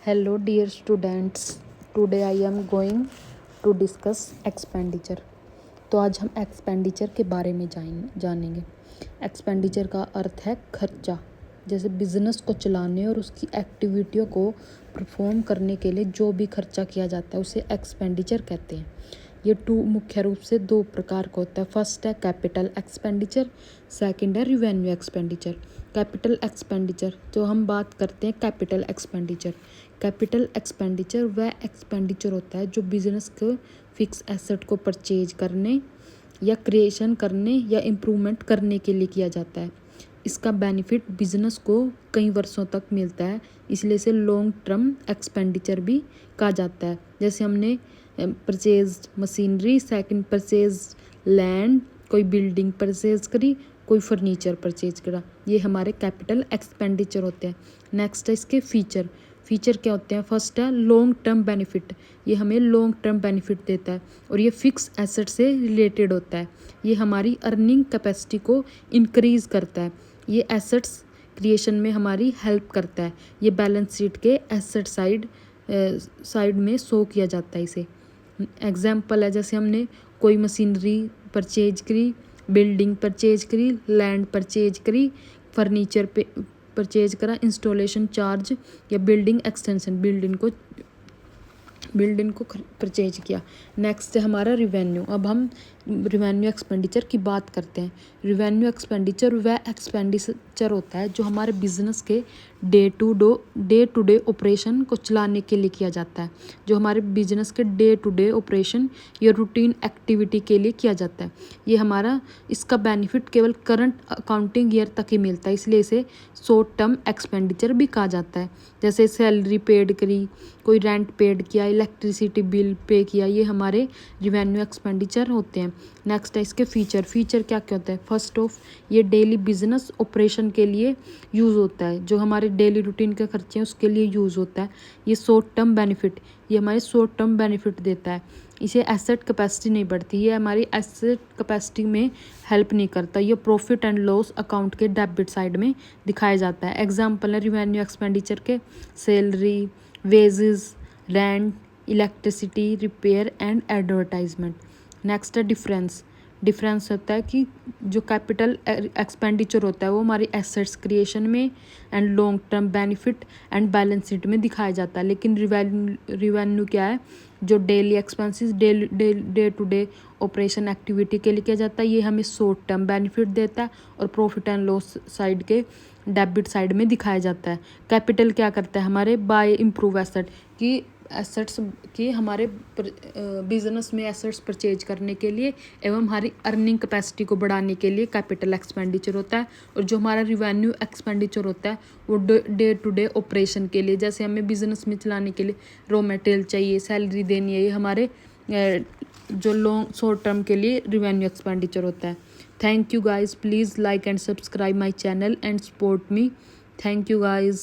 Hello dear students, today I am going to discuss expenditure। तो आज हम expenditure के बारे में जानेंगे। एक्सपेंडिचर का अर्थ है खर्चा। जैसे बिजनेस को चलाने और उसकी एक्टिविटियों को परफॉर्म करने के लिए जो भी खर्चा किया जाता है उसे एक्सपेंडिचर कहते हैं। ये मुख्य रूप से दो प्रकार का होता है। फर्स्ट है कैपिटल एक्सपेंडिचर, सेकंड है रिवेन्यू एक्सपेंडिचर। कैपिटल एक्सपेंडिचर जो हम बात करते हैं कैपिटल एक्सपेंडिचर वह एक्सपेंडिचर होता है जो बिजनेस को फिक्स एसेट को परचेज करने या क्रिएशन करने या इम्प्रूवमेंट करने के लिए किया जाता है। इसका बेनिफिट बिजनेस को कई वर्षों तक मिलता है, इसलिए इसे लॉन्ग टर्म एक्सपेंडिचर भी कहा जाता है। जैसे हमने purchase machinery, second purchase land, कोई बिल्डिंग परचेज करी, कोई फर्नीचर परचेज करा, ये हमारे कैपिटल एक्सपेंडिचर होते हैं। नेक्स्ट है इसके फीचर क्या होते हैं। फर्स्ट है लॉन्ग टर्म बेनिफिट, ये हमें लॉन्ग टर्म बेनिफिट देता है और ये फिक्स एसेट से रिलेटेड होता है। ये हमारी अर्निंग कैपेसिटी को इंक्रीज करता है। ये एसेट्स क्रिएशन में हमारी हेल्प करता है। ये बैलेंस शीट के एसेट साइड में शो किया जाता है इसे। एग्जाम्पल है जैसे हमने कोई मशीनरी परचेज करी, बिल्डिंग परचेज करी, लैंड परचेज करी, फर्नीचर पे परचेज करा, इंस्टॉलेशन चार्ज या बिल्डिंग एक्सटेंशन बिल्डिंग को परचेज किया। नेक्स्ट है हमारा रिवेन्यू। अब हम रिवेन्यू एक्सपेंडिचर की बात करते हैं। रिवेन्यू एक्सपेंडिचर वह एक्सपेंडिचर होता है जो हमारे बिजनेस के डे टू डे ऑपरेशन को चलाने के लिए किया जाता है। जो हमारे बिजनेस के डे टू डे ऑपरेशन या रूटीन एक्टिविटी के लिए किया जाता है। ये हमारा इसका बेनिफिट केवल करंट अकाउंटिंग ईयर तक ही मिलता है, इसलिए इसे शॉर्ट टर्म एक्सपेंडिचर भी कहा जाता है। जैसे सैलरी पेड करी, कोई रेंट पेड किया, इलेक्ट्रिसिटी बिल पे किया, ये हमारे रिवेन्यू एक्सपेंडिचर होते हैं। नेक्स्ट है इसके फीचर क्या क्या होता है। फर्स्ट ऑफ ये डेली बिजनेस ऑपरेशन के लिए यूज़ होता है। जो हमारे डेली रूटीन के खर्चे हैं उसके लिए यूज़ होता है। ये शॉर्ट टर्म बेनिफिट, ये हमारे शॉर्ट टर्म बेनिफिट देता है। इसे एसेट कैपेसिटी नहीं बढ़ती, ये हमारी एसेट कैपेसिटी में हेल्प नहीं करता। ये प्रॉफिट एंड लॉस अकाउंट के डेबिट साइड में दिखाया जाता है। एग्जाम्पल है रिवेन्यू एक्सपेंडिचर के salary, wages, rent, electricity, repair and advertisement. Next है डिफरेंस होता है कि जो कैपिटल एक्सपेंडिचर होता है वो हमारी एसेट्स क्रिएशन में and long term benefit and balance sheet में दिखाया जाता है। लेकिन रिवेन्यू क्या है, जो daily expenses day to day operation activity के लिए किया जाता है, ये हमें शॉर्ट टर्म बेनिफिट देता है और प्रॉफिट एंड लॉस साइड के डेबिट साइड में दिखाया जाता है। कैपिटल क्या करता है, हमारे बाय इम्प्रूव एसेट की एसेट्स की हमारे बिजनेस में एसेट्स परचेज करने के लिए एवं हमारी अर्निंग कैपेसिटी को बढ़ाने के लिए कैपिटल एक्सपेंडिचर होता है। और जो हमारा रिवेन्यू एक्सपेंडिचर होता है वो डे टू डे ऑपरेशन के लिए, जैसे हमें बिजनेस में चलाने के लिए रॉ मटेरियल चाहिए, सैलरी देनी है, ये हमारे जो लॉन्ग शॉर्ट टर्म के लिए रिवेन्यू एक्सपेंडिचर होता है। Thank you guys, please like and subscribe my channel and support me. Thank you guys.